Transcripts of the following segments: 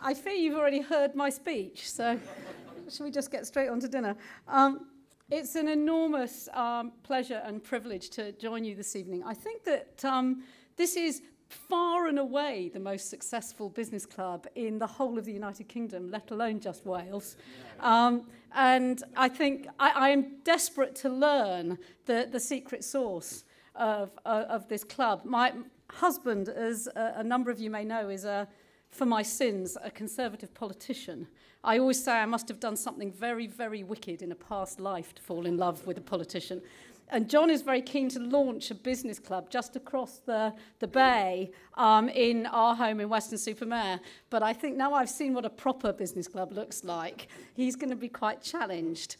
I fear you've already heard my speech, so shall we just get straight on to dinner? It's an enormous pleasure and privilege to join you this evening. I think that this is far and away the most successful business club in the whole of the United Kingdom, let alone just Wales. And I think I am desperate to learn the secret sauce of this club. My husband, as a number of you may know, is for my sins, a Conservative politician. I always say I must have done something very, very wicked in a past life to fall in love with a politician. And John is very keen to launch a business club just across the bay in our home in Weston-super-Mare. But I think now I've seen what a proper business club looks like, he's going to be quite challenged.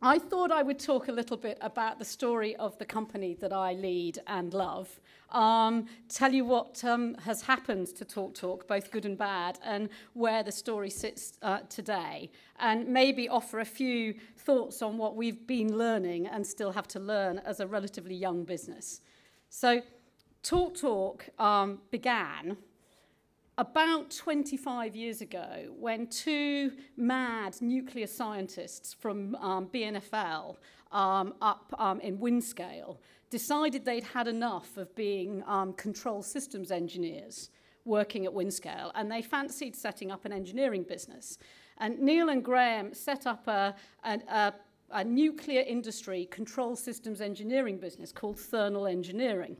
I thought I would talk a little bit about the story of the company that I lead and love, tell you what has happened to TalkTalk, both good and bad, and where the story sits today, and maybe offer a few thoughts on what we've been learning and still have to learn as a relatively young business. So TalkTalk began about 25 years ago when two mad nuclear scientists from BNFL up in Windscale decided they'd had enough of being control systems engineers working at Windscale, and they fancied setting up an engineering business. And Neil and Graham set up a nuclear industry control systems engineering business called Thermal Engineering.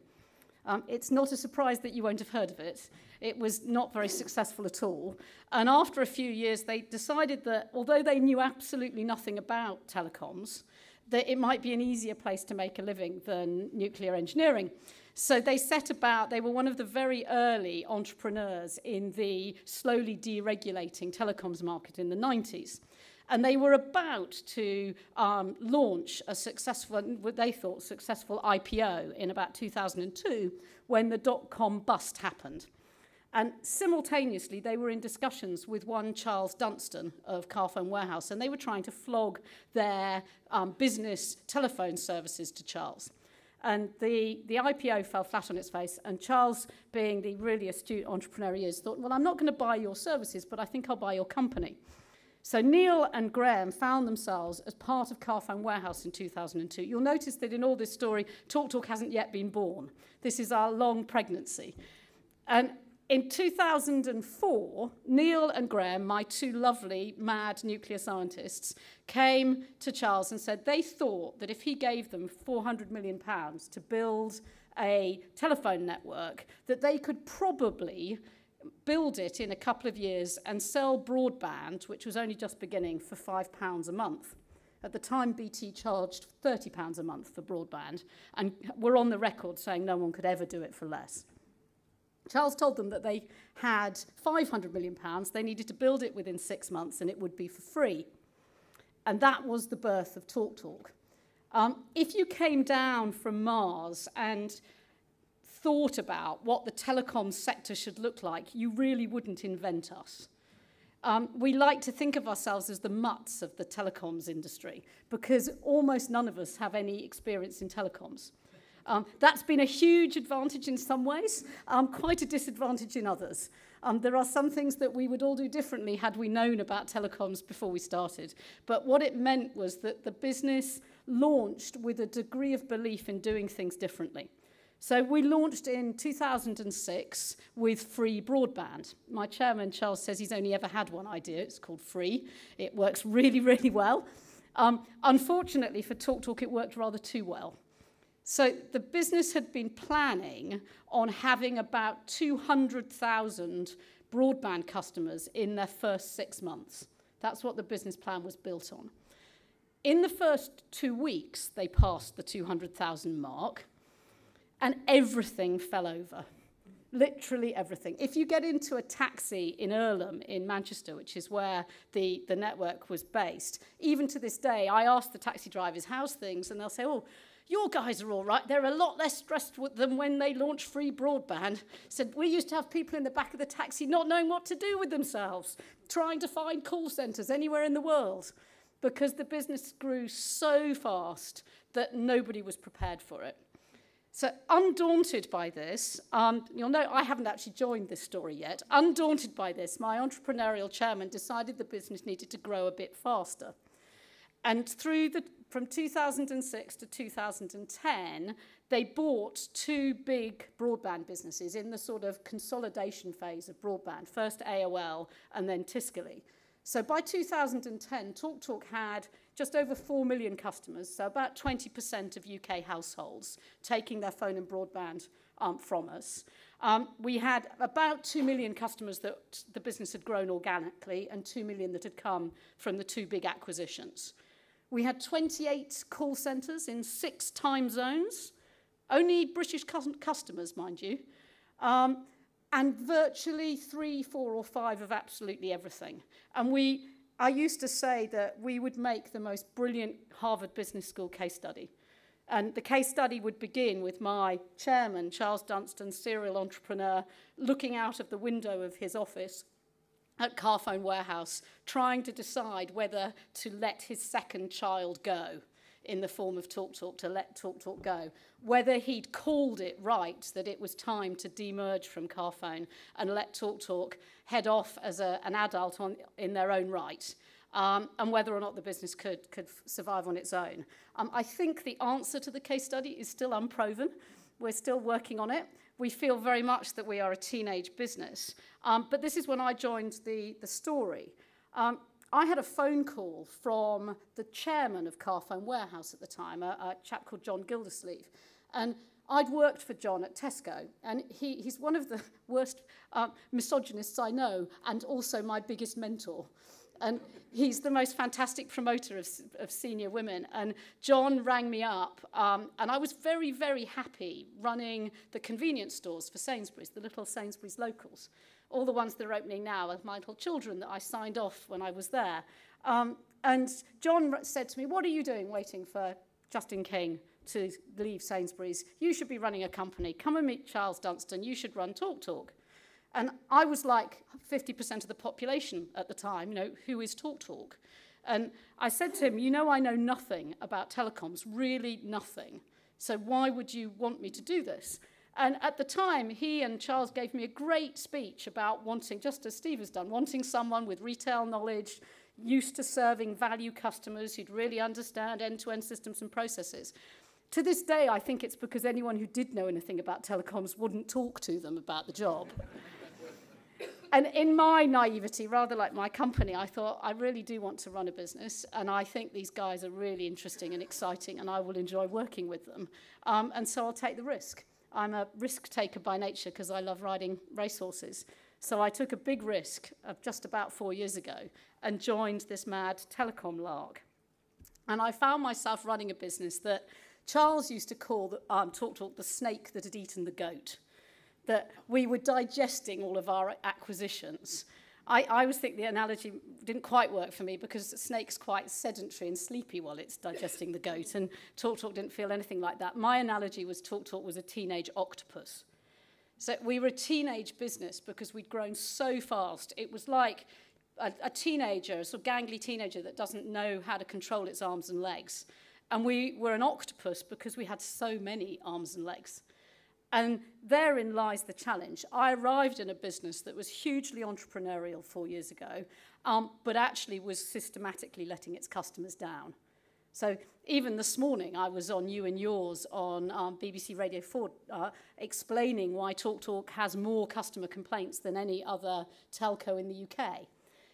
It's not a surprise that you won't have heard of it. It was not very successful at all. And after a few years, they decided that although they knew absolutely nothing about telecoms, that it might be an easier place to make a living than nuclear engineering. So they set about, they were one of the very early entrepreneurs in the slowly deregulating telecoms market in the 90s. And they were about to launch a successful, what they thought, successful IPO in about 2002 when the dot-com bust happened. And simultaneously, they were in discussions with one Charles Dunstan of Carphone Warehouse, and they were trying to flog their business telephone services to Charles. And the IPO fell flat on its face, and Charles, being the really astute entrepreneur he is, thought, well, I'm not going to buy your services, but I think I'll buy your company. So Neil and Graham found themselves as part of Carphone Warehouse in 2002. You'll notice that in all this story, TalkTalk hasn't yet been born. This is our long pregnancy. And in 2004, Neil and Graham, my two lovely, mad nuclear scientists, came to Charles and said they thought that if he gave them £400 million to build a telephone network, that they could probably build it in a couple of years and sell broadband, which was only just beginning, for £5 a month. At the time, BT charged £30 a month for broadband, and we're on the record saying no one could ever do it for less. Charles told them that they had £500 million, they needed to build it within 6 months, and it would be for free. And that was the birth of TalkTalk. If you came down from Mars and thought about what the telecom sector should look like, you really wouldn't invent us. We like to think of ourselves as the mutts of the telecoms industry because almost none of us have any experience in telecoms. That's been a huge advantage in some ways, quite a disadvantage in others. There are some things that we would all do differently had we known about telecoms before we started. But what it meant was that the business launched with a degree of belief in doing things differently. So we launched in 2006 with free broadband. My chairman, Charles, says he's only ever had one idea. It's called free. It works really, really well. Unfortunately for TalkTalk, it worked rather too well. So the business had been planning on having about 200,000 broadband customers in their first 6 months. That's what the business plan was built on. In the first 2 weeks, they passed the 200,000 mark. And everything fell over, literally everything. If you get into a taxi in Earlham in Manchester, which is where the network was based, even to this day, I ask the taxi drivers, how's things? And they'll say, oh, your guys are all right. They're a lot less stressed than when they launched free broadband. Said, we used to have people in the back of the taxi not knowing what to do with themselves, trying to find call centres anywhere in the world, because the business grew so fast that nobody was prepared for it. So undaunted by this, you'll know I haven't actually joined this story yet. Undaunted by this, my entrepreneurial chairman decided the business needed to grow a bit faster. And from 2006 to 2010, they bought two big broadband businesses in the sort of consolidation phase of broadband, first AOL and then Tiscali. So by 2010, TalkTalk had just over 4 million customers, so about 20% of UK households taking their phone and broadband from us. We had about 2 million customers that the business had grown organically and 2 million that had come from the two big acquisitions. We had 28 call centres in 6 time zones, only British customers, mind you, and virtually 3, 4 or 5 of absolutely everything. And I used to say that we would make the most brilliant Harvard Business School case study. And the case study would begin with my chairman, Charles Dunstan, serial entrepreneur, looking out of the window of his office at Carphone Warehouse, trying to decide whether to let his second child go in the form of TalkTalk, to let TalkTalk go, whether he'd called it right that it was time to demerge from Carphone and let TalkTalk head off as an adult in their own right, and whether or not the business could survive on its own. I think the answer to the case study is still unproven. We're still working on it. We feel very much that we are a teenage business. But this is when I joined the story. I had a phone call from the chairman of Carphone Warehouse at the time, a chap called John Gildersleeve. And I'd worked for John at Tesco, and he's one of the worst misogynists I know, and also my biggest mentor. And he's the most fantastic promoter of senior women. And John rang me up, and I was very, very happy running the convenience stores for Sainsbury's, the little Sainsbury's locals. All the ones that are opening now are my little children that I signed off when I was there. And John said to me, "What are you doing waiting for Justin King to leave Sainsbury's? You should be running a company. Come and meet Charles Dunstan. You should run TalkTalk." And I was like 50% of the population at the time, who is TalkTalk? And I said to him, I know nothing about telecoms, really nothing. So why would you want me to do this? And at the time, he and Charles gave me a great speech about wanting, just as Steve has done, wanting someone with retail knowledge, used to serving value customers who'd really understand end-to-end systems and processes. To this day, I think it's because anyone who did know anything about telecoms wouldn't talk to them about the job. And in my naivety, rather like my company, I thought, I really do want to run a business, and I think these guys are really interesting and exciting, and I will enjoy working with them. And so I'll take the risk. I'm a risk taker by nature because I love riding racehorses. So I took a big risk just about 4 years ago and joined this mad telecom lark. And I found myself running a business that Charles used to call TalkTalk the snake that had eaten the goat, that we were digesting all of our acquisitions. I always think the analogy didn't quite work for me because a snake's quite sedentary and sleepy while it's digesting the goat, and TalkTalk didn't feel anything like that. My analogy was TalkTalk was a teenage octopus. So we were a teenage business because we'd grown so fast. It was like a teenager, a sort of gangly teenager that doesn't know how to control its arms and legs. And we were an octopus because we had so many arms and legs. And therein lies the challenge. I arrived in a business that was hugely entrepreneurial 4 years ago, but actually was systematically letting its customers down. So even this morning, I was on You and Yours on BBC Radio 4 explaining why TalkTalk has more customer complaints than any other telco in the UK.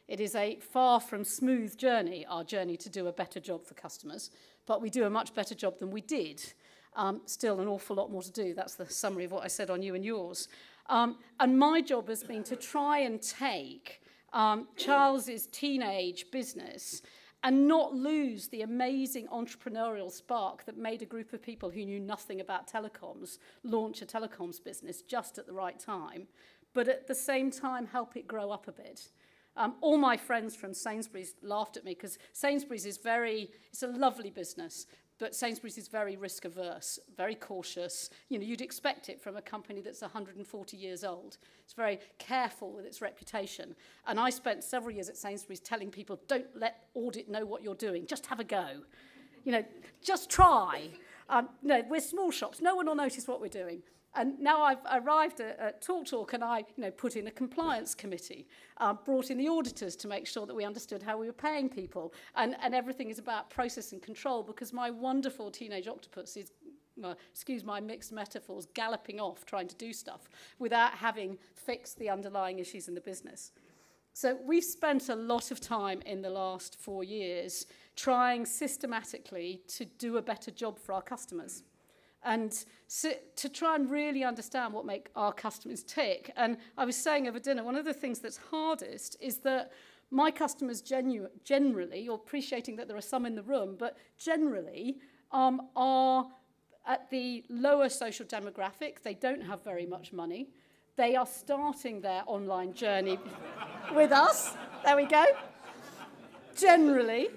It is a far from smooth journey, our journey to do a better job for customers, but we do a much better job than we did. Still an awful lot more to do. That's the summary of what I said on You and Yours. And my job has been to try and take Charles's teenage business and not lose the amazing entrepreneurial spark that made a group of people who knew nothing about telecoms launch a telecoms business just at the right time, but at the same time help it grow up a bit. All my friends from Sainsbury's laughed at me because Sainsbury's is it's a lovely business, but Sainsbury's is very risk averse, very cautious. You'd expect it from a company that's 140 years old. It's very careful with its reputation. And I spent several years at Sainsbury's telling people, don't let audit know what you're doing, just have a go. Just try. No, we're small shops. No one will notice what we're doing. And now I've arrived at TalkTalk, and I put in a compliance committee, brought in the auditors to make sure that we understood how we were paying people. And everything is about process and control, because my wonderful teenage octopus is, excuse my mixed metaphors, galloping off trying to do stuff without having fixed the underlying issues in the business. So we've spent a lot of time in the last 4 years trying systematically to do a better job for our customers and to try and really understand what make our customers tick. And I was saying over dinner, one of the things that's hardest is that my customers generally, or appreciating that there are some in the room, but generally are at the lower social demographic. They don't have very much money. They are starting their online journey with us. There we go. Generally.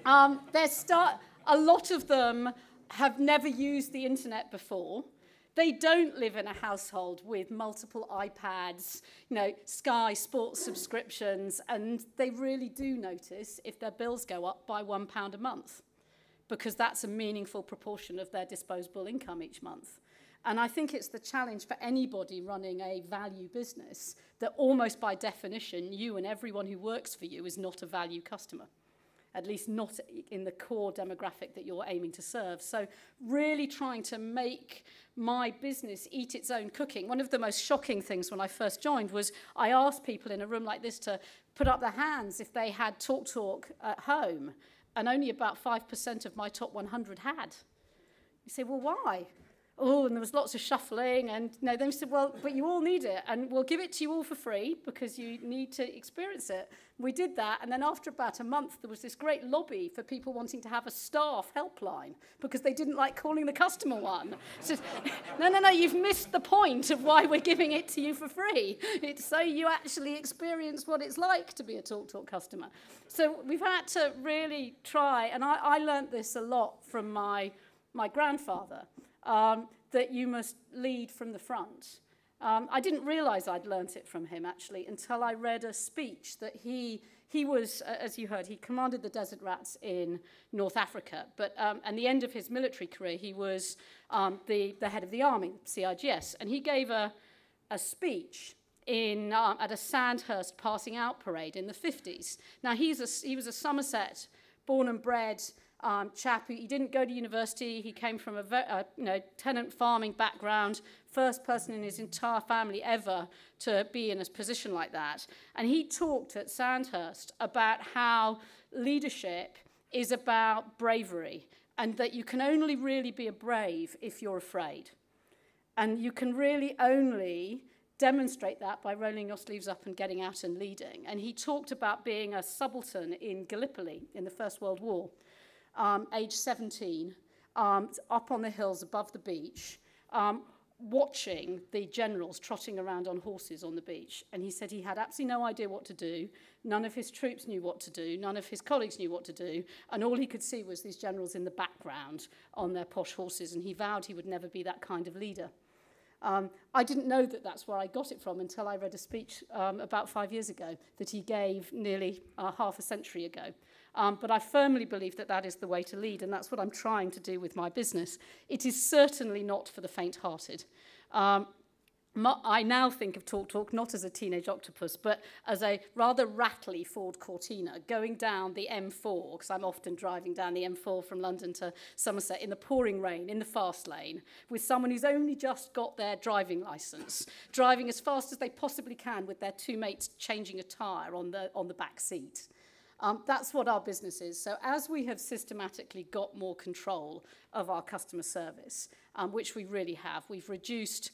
A lot of them have never used the internet before. They don't live in a household with multiple iPads, Sky Sports subscriptions, and they really do notice if their bills go up by £1 a month, because that's a meaningful proportion of their disposable income each month. And I think it's the challenge for anybody running a value business that almost by definition, you and everyone who works for you is not a value customer, at least not in the core demographic that you're aiming to serve. So really trying to make my business eat its own cooking. One of the most shocking things when I first joined was I asked people in a room like this to put up their hands if they had TalkTalk at home, and only about 5% of my top 100 had. You say, well, why? Oh, and there was lots of shuffling, and then we said, well, but you all need it, and we'll give it to you all for free because you need to experience it. We did that, and then after about a month, there was this great lobby for people wanting to have a staff helpline because they didn't like calling the customer one. So, no, you've missed the point of why we're giving it to you for free. It's so you actually experience what it's like to be a TalkTalk customer. So we've had to really try, and I learned this a lot from my grandfather. That you must lead from the front. I didn't realise I'd learnt it from him, actually, until I read a speech that he was, as you heard, he commanded the Desert Rats in North Africa, but at the end of his military career, he was the head of the army, CIGS, and he gave a speech at a Sandhurst passing out parade in the 50s. Now, he was a Somerset born and bred chap. He didn't go to university. He came from a tenant farming background, first person in his entire family ever to be in a position like that. And he talked at Sandhurst about how leadership is about bravery, and that you can only really be a brave if you're afraid. And you can really only demonstrate that by rolling your sleeves up and getting out and leading. And he talked about being a subaltern in Gallipoli in the First World War. Age 17, up on the hills above the beach, watching the generals trotting around on horses on the beach. And he said he had absolutely no idea what to do. None of his troops knew what to do. None of his colleagues knew what to do. And all he could see was these generals in the background on their posh horses. And he vowed he would never be that kind of leader. I didn't know that that's where I got it from until I read a speech about 5 years ago that he gave nearly half a century ago. But I firmly believe that that is the way to lead, and that's what I'm trying to do with my business. It is certainly not for the faint-hearted. I now think of TalkTalk not as a teenage octopus, but as a rather rattly Ford Cortina going down the M4, because I'm often driving down the M4 from London to Somerset in the pouring rain, in the fast lane, with someone who's only just got their driving licence, driving as fast as they possibly can with their two mates changing a tyre on the back seat. That's what our business is. So as we have systematically got more control of our customer service, which we really have, we've reduced.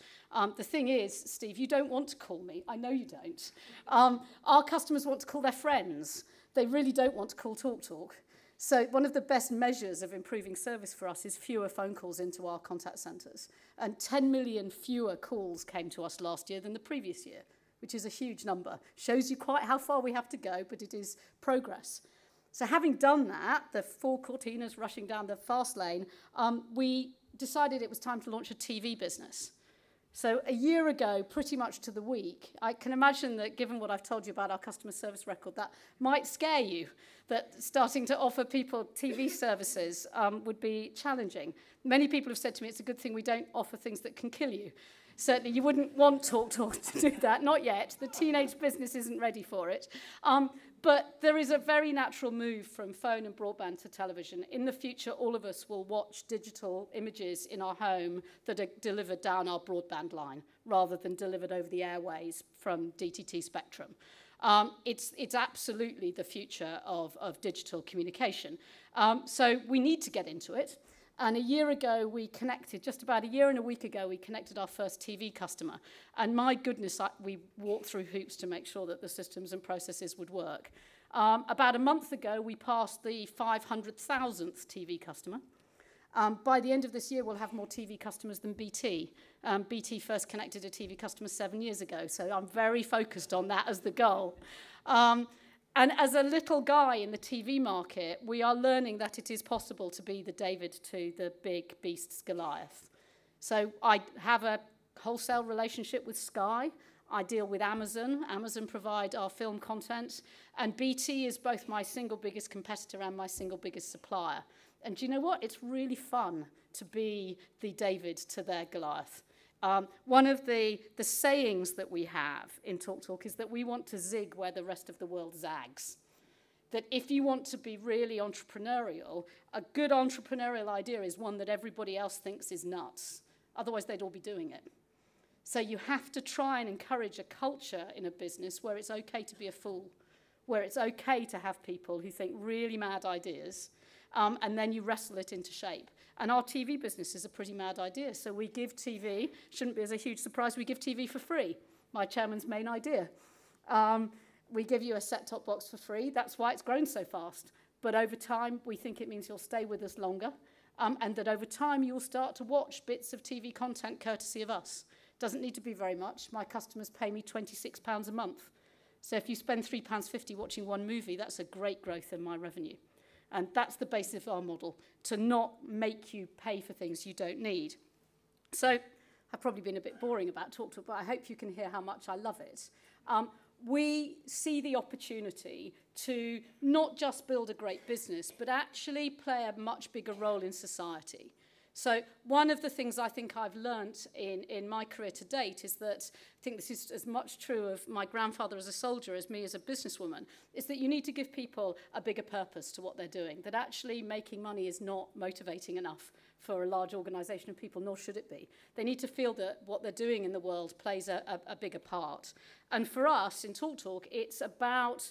The thing is, Steve, you don't want to call me. I know you don't. Our customers want to call their friends. They really don't want to call TalkTalk. So one of the best measures of improving service for us is fewer phone calls into our contact centres. And 10 million fewer calls came to us last year than the previous year, which is a huge number. Shows you quite how far we have to go, but it is progress. So having done that, the four Cortinas rushing down the fast lane, we decided it was time to launch a TV business. So a year ago, pretty much to the week, I can imagine that given what I've told you about our customer service record, that might scare you, that starting to offer people TV services would be challenging. Many people have said to me, it's a good thing we don't offer things that can kill you. Certainly, you wouldn't want TalkTalk to do that, not yet. The teenage business isn't ready for it. But there is a very natural move from phone and broadband to television. In the future, all of us will watch digital images in our home that are delivered down our broadband line rather than delivered over the airways from DTT spectrum. It's absolutely the future of digital communication. So we need to get into it. And a year ago, we connected, just about a year and a week ago, we connected our first TV customer. And my goodness, we walked through hoops to make sure that the systems and processes would work. About a month ago, we passed the 500,000th TV customer. By the end of this year, we'll have more TV customers than BT. BT first connected a TV customer 7 years ago, so I'm very focused on that as the goal. And as a little guy in the TV market, we are learning that it is possible to be the David to the big beast's Goliath. So I have a wholesale relationship with Sky. I deal with Amazon. Amazon provide our film content. And BT is both my single biggest competitor and my single biggest supplier. And do you know what? It's really fun to be the David to their Goliath. One of the sayings that we have in TalkTalk is that we want to zig where the rest of the world zags. That if you want to be really entrepreneurial, a good entrepreneurial idea is one that everybody else thinks is nuts. Otherwise, they'd all be doing it. So you have to try and encourage a culture in a business where it's okay to be a fool, where it's okay to have people who think really mad ideas, and then you wrestle it into shape. And our TV business is a pretty mad idea. So we give TV, shouldn't be as a huge surprise, we give TV for free. My chairman's main idea. We give you a set-top box for free. That's why it's grown so fast. But over time, we think it means you'll stay with us longer, and that over time, you'll start to watch bits of TV content courtesy of us. Doesn't need to be very much. My customers pay me £26 a month. So if you spend £3.50 watching one movie, that's a great growth in my revenue. And that's the basis of our model, to not make you pay for things you don't need. So I've probably been a bit boring about TalkTalk, but I hope you can hear how much I love it. We see the opportunity to not just build a great business, but actually play a much bigger role in society. So one of the things I think I've learnt in my career to date is that, I think this is as much true of my grandfather as a soldier as me as a businesswoman, is that you need to give people a bigger purpose to what they're doing, that actually making money is not motivating enough for a large organisation of people, nor should it be. They need to feel that what they're doing in the world plays a bigger part. And for us in TalkTalk, it's about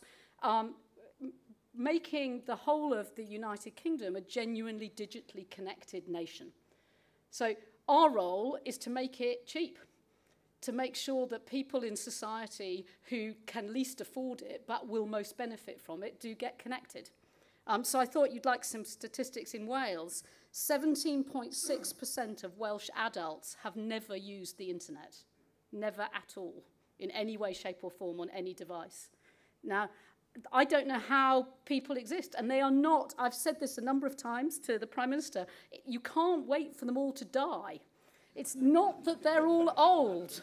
making the whole of the United Kingdom a genuinely digitally connected nation. So our role is to make it cheap, to make sure that people in society who can least afford it but will most benefit from it do get connected. So I thought you'd like some statistics in Wales. 17.6% of Welsh adults have never used the internet, never at all, in any way, shape or form on any device. Now, I don't know how people exist, and they are not, I've said this a number of times to the Prime Minister, you can't wait for them all to die. It's not that they're all old.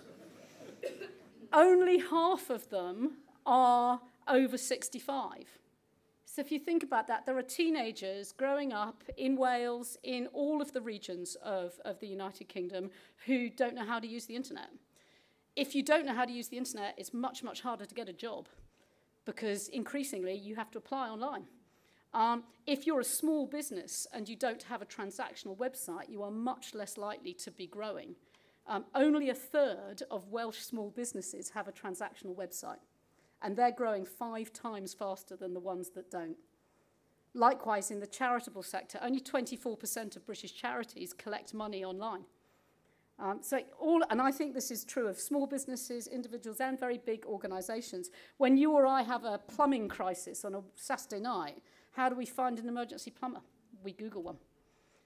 Only half of them are over 65. So if you think about that, there are teenagers growing up in Wales, in all of the regions of the United Kingdom, who don't know how to use the internet. If you don't know how to use the internet, it's much, much harder to get a job, because increasingly you have to apply online. If you're a small business and you don't have a transactional website, you are much less likely to be growing. Only a third of Welsh small businesses have a transactional website, and they're growing 5 times faster than the ones that don't. Likewise, in the charitable sector, only 24% of British charities collect money online. And I think this is true of small businesses, individuals, and very big organisations. When you or I have a plumbing crisis on a Saturday night, how do we find an emergency plumber? We Google one.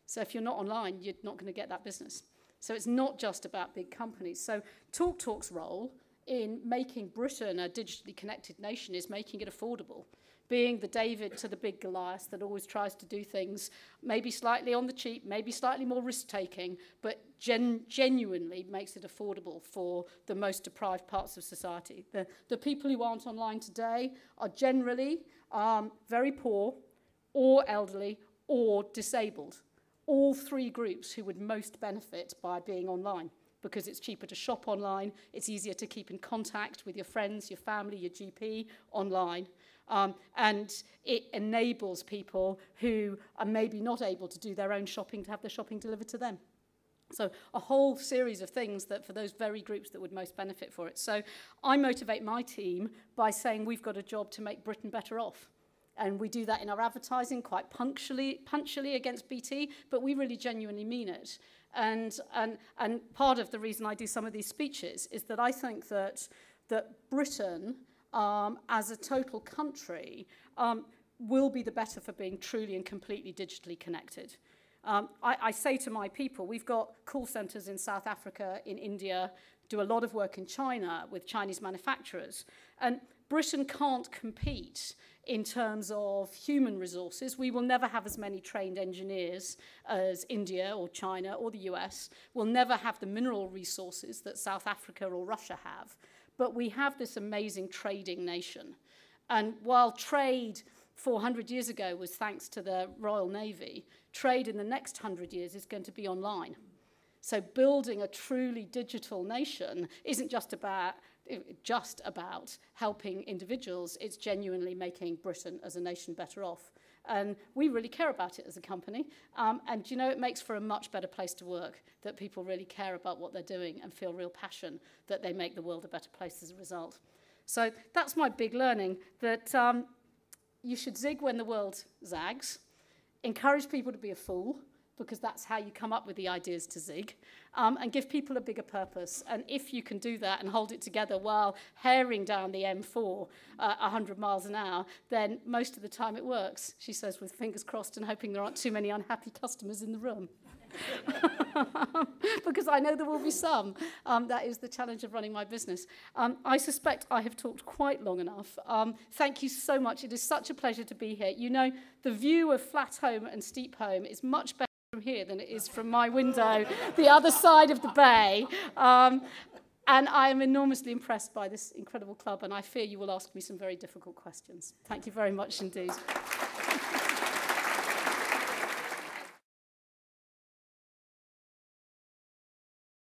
So if you're not online, you're not going to get that business. So it's not just about big companies. So TalkTalk's role in making Britain a digitally connected nation is making it affordable. Being the David to the big Goliath that always tries to do things maybe slightly on the cheap, maybe slightly more risk-taking, but genuinely makes it affordable for the most deprived parts of society. The people who aren't online today are generally very poor, or elderly, or disabled. All three groups who would most benefit by being online, because it's cheaper to shop online, it's easier to keep in contact with your friends, your family, your GP online. And it enables people who are maybe not able to do their own shopping to have their shopping delivered to them. So a whole series of things that for those very groups that would most benefit for it. So I motivate my team by saying we've got a job to make Britain better off. And we do that in our advertising quite punchily against BT, but we really genuinely mean it. And part of the reason I do some of these speeches is that I think that Britain, as a total country, will be the better for being truly and completely digitally connected. I say to my people, we've got call centres in South Africa, in India, do a lot of work in China with Chinese manufacturers. And Britain can't compete in terms of human resources. We will never have as many trained engineers as India or China or the US. We'll never have the mineral resources that South Africa or Russia have. But we have this amazing trading nation. And while trade 400 years ago was thanks to the Royal Navy, trade in the next 100 years is going to be online. So building a truly digital nation isn't just about helping individuals, it's genuinely making Britain as a nation better off. And we really care about it as a company. And, you know, it makes for a much better place to work, that people really care about what they're doing and feel real passion that they make the world a better place as a result. So that's my big learning, that you should zig when the world zags, encourage people to be a fool, because that's how you come up with the ideas to zig, and give people a bigger purpose. And if you can do that and hold it together while herring down the M4 100 miles an hour, then most of the time it works, she says, with fingers crossed and hoping there aren't too many unhappy customers in the room. Because I know there will be some. That is the challenge of running my business. I suspect I have talked quite long enough. Thank you so much. It is such a pleasure to be here. You know, the view of Flat Home and Steep Home is much better from here than it is from my window, the other side of the bay. And I am enormously impressed by this incredible club, and I fear you will ask me some very difficult questions. Thank you very much indeed.